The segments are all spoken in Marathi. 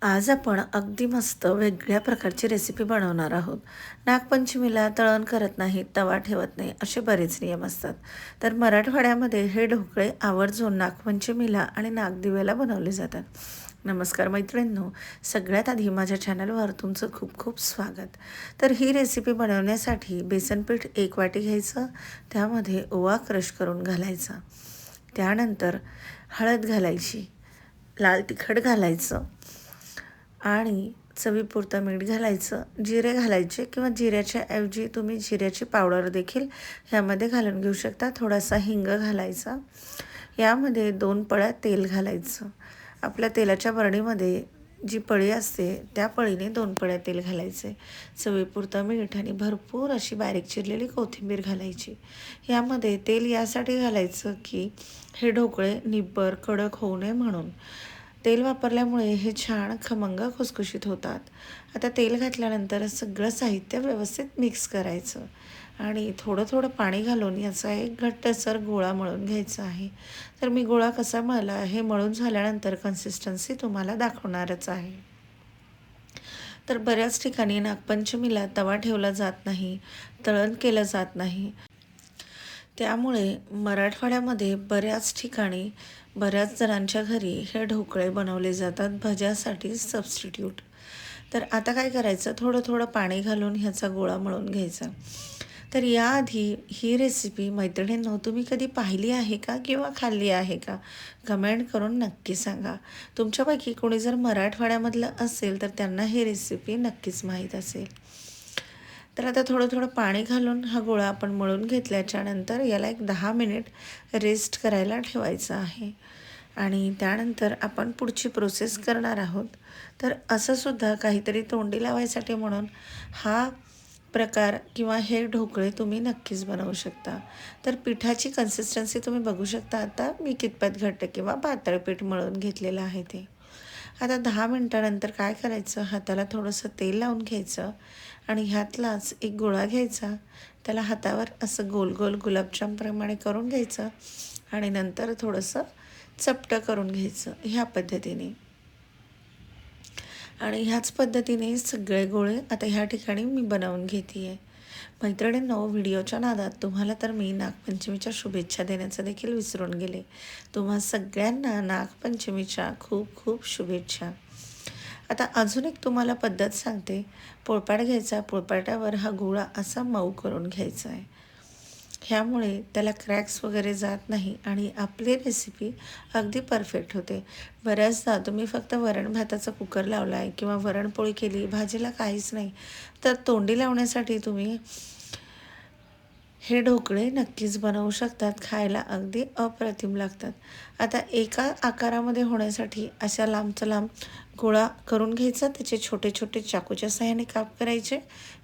आज आपण अगदी मस्त वेगळ्या प्रकारची रेसिपी बनवणार आहोत. नागपंचमीला तळण करत नाही, तवा ठेवत नाही असे बरेच नियम असतात. तर मराठवाड्यामध्ये हे ढोकळे आवर्जून नागपंचमीला आणि नागदिव्याला बनवले जातात. नमस्कार मैत्रिणींनो, सगळ्यात आधी माझ्या चॅनलवर तुमचं खूप खूप स्वागत. तर ही रेसिपी बनवण्यासाठी बेसनपीठ 1 वाटी घ्यायचं, त्यामध्ये ओवा क्रश करून घालायचा. त्यानंतर हळद घालायची, लाल तिखट घालायचं आणि चवीपुरतं मीठ घालायचं, जिरे घालायचे किंवा जिऱ्याच्या ऐवजी तुम्ही जिऱ्याची पावडर देखील ह्यामध्ये घालून घेऊ शकता. थोडासा हिंग घालायचा. यामध्ये 2 पळ्या तेल घालायचं. आपल्या तेलाच्या बरणीमध्ये जी पळी असते त्या पळीने 2 पळ्या तेल घालायचे. चवीपुरतं मीठ आणि भरपूर अशी बारीक चिरलेली कोथिंबीर घालायची. यामध्ये तेल यासाठी घालायचं की हे ढोकळे निब्बर कडक होऊ नये म्हणून. तेल वापरल्यामुळे हे छान खमंग खुसखुशीत होतात. आता तेल घातल्यानंतर सगळं साहित्य व्यवस्थित मिक्स करायचं आणि थोडं थोडं पाणी घालून याचा एक घट्टसर गोळा मळून घ्यायचा आहे. तर मी गोळा कसा मळला हे मळून झाल्यानंतर कन्सिस्टन्सी तुम्हाला दाखवणारच आहे. तर बऱ्याच ठिकाणी नागपंचमीला तवा ठेवला जात नाही, तळण केलं जात नाही. त्यामुळे मराठवाड्यामध्ये बऱ्याच ठिकाणी बऱ्याच जणांच्या घरी हे ढोकळे बनवले जातात भज्यासाठी सबस्टिट्यूट. तर आता काय करायचं, थोडं थोडं पाणी घालून ह्याचा गोळा मळून घ्यायचा. तर याआधी ही रेसिपी मैत्रिणींनो तुम्ही कधी पाहिली आहे का किंवा खाल्ली आहे का? कमेंट करून नक्की सांगा. तुमच्यापैकी कोणी जर मराठवाड्यामधलं असेल तर त्यांना ही रेसिपी नक्कीच माहीत असेल. तर आता थोडं थोडं पाणी घालून हा गोळा आपण मळून घेतल्याच्यानंतर याला एक 10 मिनिट रेस्ट करायला ठेवायचं आहे आणि त्यानंतर आपण पुढची प्रोसेस करणार आहोत. तर असंसुद्धा काहीतरी तोंडी लावायसाठी म्हणून हा प्रकार किंवा हे ढोकळे तुम्ही नक्कीच बनवू शकता. तर पिठाची कन्सिस्टन्सी तुम्ही बघू शकता. आता मी कितपत घट्ट किंवा पातळ पीठ मळून घेतलेलं आहे ते. आता 10 मिनटानंतर काय करायचं, हाताला थोडंसं तेल लावून घ्यायचं आणि ह्यातलाच एक गोळा घ्यायचा. त्याला हातावर असं गोल गोल गुलाबजामप्रमाणे करून घ्यायचं आणि नंतर थोडंसं चपटं करून घ्यायचं ह्या पद्धतीने. आणि ह्याच पद्धतीने सगळे गोळे आता ह्या ठिकाणी मी बनवून घेते आहे. मैत्रिणींनो, व्हिडिओच्या नादात तुम्हाला तर मी नागपंचमीच्या शुभेच्छा देण्याचं देखील विसरून गेले. तुम्हा सगळ्यांना नागपंचमीच्या खूप खूप शुभेच्छा. आता अजून एक तुम्हाला पद्धत सांगते. पोळपाट घ्यायचा, पोळपाटावर हा गोळा असा मऊ करून घ्यायचा आहे. ह्यामुळे त्याला क्रॅक्स वगैरे जात नाही आणि आपली रेसिपी अगदी परफेक्ट होते. बऱ्याचदा तुम्ही फक्त वरण भाताचा कुकर लावला आहे किंवा वरणपोळी केली, भाजीला काहीच नाही, तर तोंडी लावण्यासाठी तुम्ही हे ढोकळे नक्कीच बनवू शकतात. खायला अगदी अप्रतिम लागतात. आता एका आकारामध्ये होण्यासाठी अशा लांबचा लांब गोळा करून घ्यायचा, त्याचे छोटे छोटे चाकूच्या साहाय्याने काप करायचे.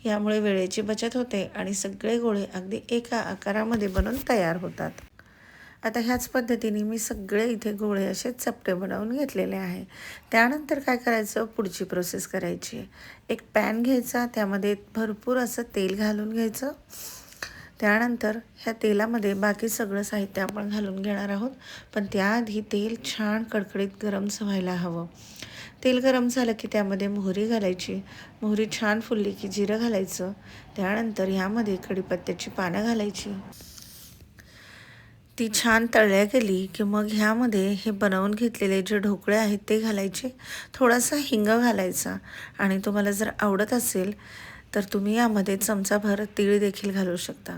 यामुळे वेळेची बचत होते आणि सगळे गोळे अगदी एका आकारामध्ये बनून तयार होतात. आता ह्याच पद्धतीने मी सगळे इथे गोळे असे चपटे बनवून घेतलेले आहे. त्यानंतर काय करायचं, पुढची प्रोसेस करायची. एक पॅन घ्यायचा, त्यामध्ये भरपूर असं तेल घालून घ्यायचं. त्यानंतर ह्या तेलामध्ये बाकी सगळं साहित्य आपण घालून घेणार आहोत, पण त्याआधी तेल छान कडकडीत गरम व्हायला हवं. तेल गरम झालं की त्यामध्ये मोहरी घालायची. मोहरी छान फुलली की जिरं घालायचं. त्यानंतर ह्यामध्ये कढीपत्त्याची पानं घालायची. ती छान तळल्या गेली की मग ह्यामध्ये हे बनवून घेतलेले जे ढोकळे आहेत ते घालायचे. थोडासा हिंग घालायचा आणि तुम्हाला जर आवडत असेल तर तुम्ही यामध्ये चमचाभर तीळ देखील घालू शकता.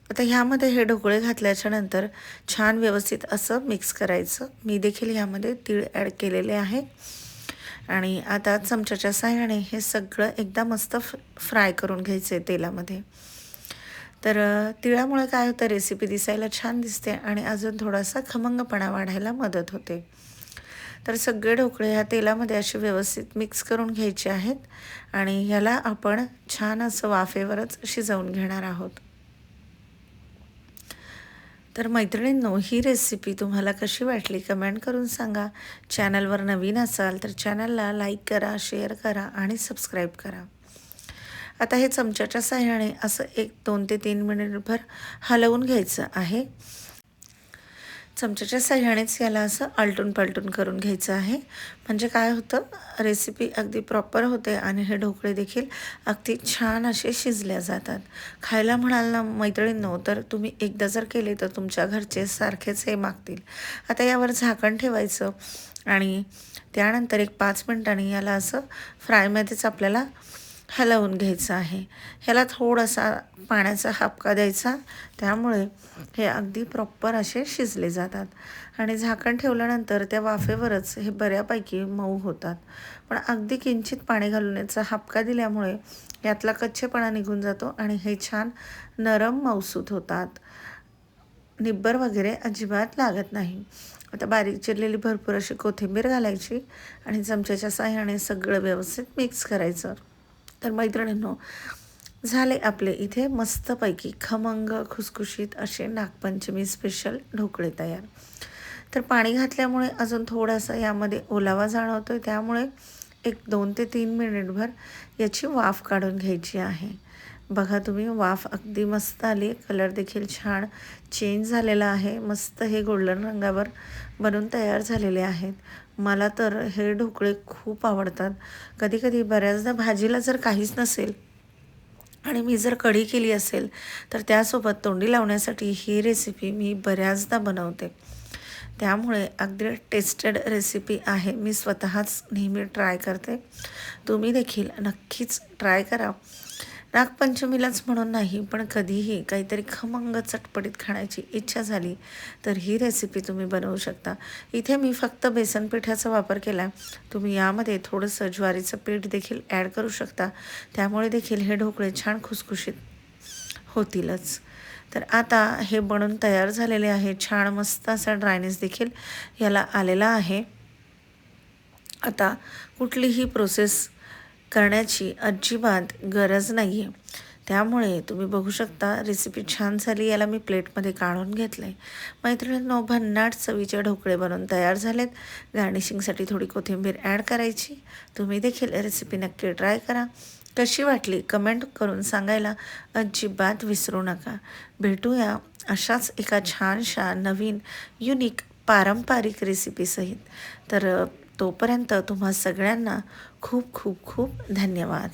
आता ह्यामध्ये हे ढोकळे घातल्याच्या नंतर छान व्यवस्थित असं मिक्स करायचं. मी देखील ह्यामध्ये तीळ ॲड केलेले आहे आणि आता चमच्याच्या साहाय्याने हे सगळं एकदा मस्त फ्राय करून घ्यायचं आहे तेलामध्ये. तर तिळामुळे काय होतं, रेसिपी दिसायला छान दिसते आणि अजून थोडासा खमंगपणा वाढायला मदत होते. तर सगळे ढोकळे ह्या तेलामध्ये असे व्यवस्थित मिक्स करून घ्यायचे आहेत आणि ह्याला आपण छान असं वाफेवरच शिजवून घेणार आहोत. तर मैत्रिणींनो, ही रेसिपी तुम्हाला कशी वाटली कमेंट करून सांगा. चॅनलवर नवीन असाल तर चॅनलला लाईक करा, शेअर करा आणि सबस्क्राईब करा. आता हे चमच्याच्या साहाय्याने असं 1, 2 ते 3 मिनिटभर हलवून घ्यायचं आहे. चमच्याच्या साहाय्यानेच याला असं आलटून पालटून करून घ्यायचं आहे. म्हणजे काय होतं, रेसिपी अगदी प्रॉपर होते आणि हे ढोकळे देखील अगदी छान असे शिजल्या जातात. खायला म्हणाल ना मैत्रिणींनो, तर तुम्ही एकदा जर केले तर तुमच्या घरचे सारखेच हे मागतील. आता यावर झाकण ठेवायचं आणि त्यानंतर एक 5 मिनिटांनी याला असं फ्रायमध्येच आपल्याला हलवून घ्यायचं आहे. ह्याला थोडासा पाण्याचा हापका द्यायचा, त्यामुळे हे अगदी प्रॉपर असे शिजले जातात आणि झाकण ठेवल्यानंतर त्या वाफेवरच हे बऱ्यापैकी मऊ होतात. पण अगदी किंचित पाणी घालून याचा हापका दिल्यामुळे यातला कच्चेपणा निघून जातो आणि हे छान नरम मऊसूत होतात. निब्बर वगैरे अजिबात लागत नाही. आता बारीक चिरलेली भरपूर अशी कोथिंबीर घालायची आणि चमच्याच्या साहाय्याने सगळं व्यवस्थित मिक्स करायचं. तर मैत्रिणींनो, झाले आपले इथे मस्तपैकी खमंग खुसखुशीत असे नागपंचमी स्पेशल ढोकळे तयार. तर पाणी घातल्यामुळे अजून थोडासा यामध्ये ओलावा जाणवतोय, त्यामुळे एक 2 ते 3 मिनिटभर याची वाफ काढून घ्यायची आहे. बघा तुम्ही, वाफ अगदी मस्त आली, कलर देखील छान चेंज झालेला आहे. मस्त हे गोल्डन रंगावर बनून तयार झालेले आहेत. मला तर हे ढोकळे खूप आवडतात. कधी-कधी बऱ्याचदा भाजीला जर काहीच नसेल आणि मी जर कढी केली असेल, तर त्यासोबत तोंडी लावण्यासाठी ही रेसिपी मी बऱ्याचदा बनवते. त्यामुळे अगदी टेस्टेड रेसिपी आहे. मी स्वतःच नेहमी ट्राय करते. तुम्ही देखील नक्कीच ट्राय करा. नागपंचमीलाच म्हणून नाही, पण कधीही काहीतरी खमंग चटपटीत खाण्याची इच्छा झाली तर ही रेसिपी तुम्ही बनवू शकता. इथे मी फक्त बेसन पिठाचा वापर केला आहे. तुम्ही यामध्ये थोडंसं ज्वारीचं पीठ देखील ॲड करू शकता. त्यामुळे देखील हे ढोकळे छान खुसखुशीत होतीलच. तर आता हे बनून तयार झालेले आहे. छान मस्त असा ड्रायनेस देखील याला आलेला आहे. आता कुठलीही प्रोसेस करण्याची अजिबात गरज नाही आहे. त्यामुळे तुम्ही बघू शकता रेसिपी छान झाली. याला मी प्लेटमध्ये काढून घेतलं आहे. मैत्रिणींनो, भन्नाट चवीचे ढोकळे बनून तयार झालेत. गार्निशिंगसाठी थोडी कोथिंबीर ॲड करायची. तुम्ही देखील रेसिपी नक्की ट्राय करा. कशी वाटली कमेंट करून सांगायला अजिबात विसरू नका. भेटूया अशाच एका छानशा नवीन युनिक पारंपरिक रेसिपीसहित. तर तोपर्यंत तुम्हा सगळ्यांना खूप खूप खूप धन्यवाद.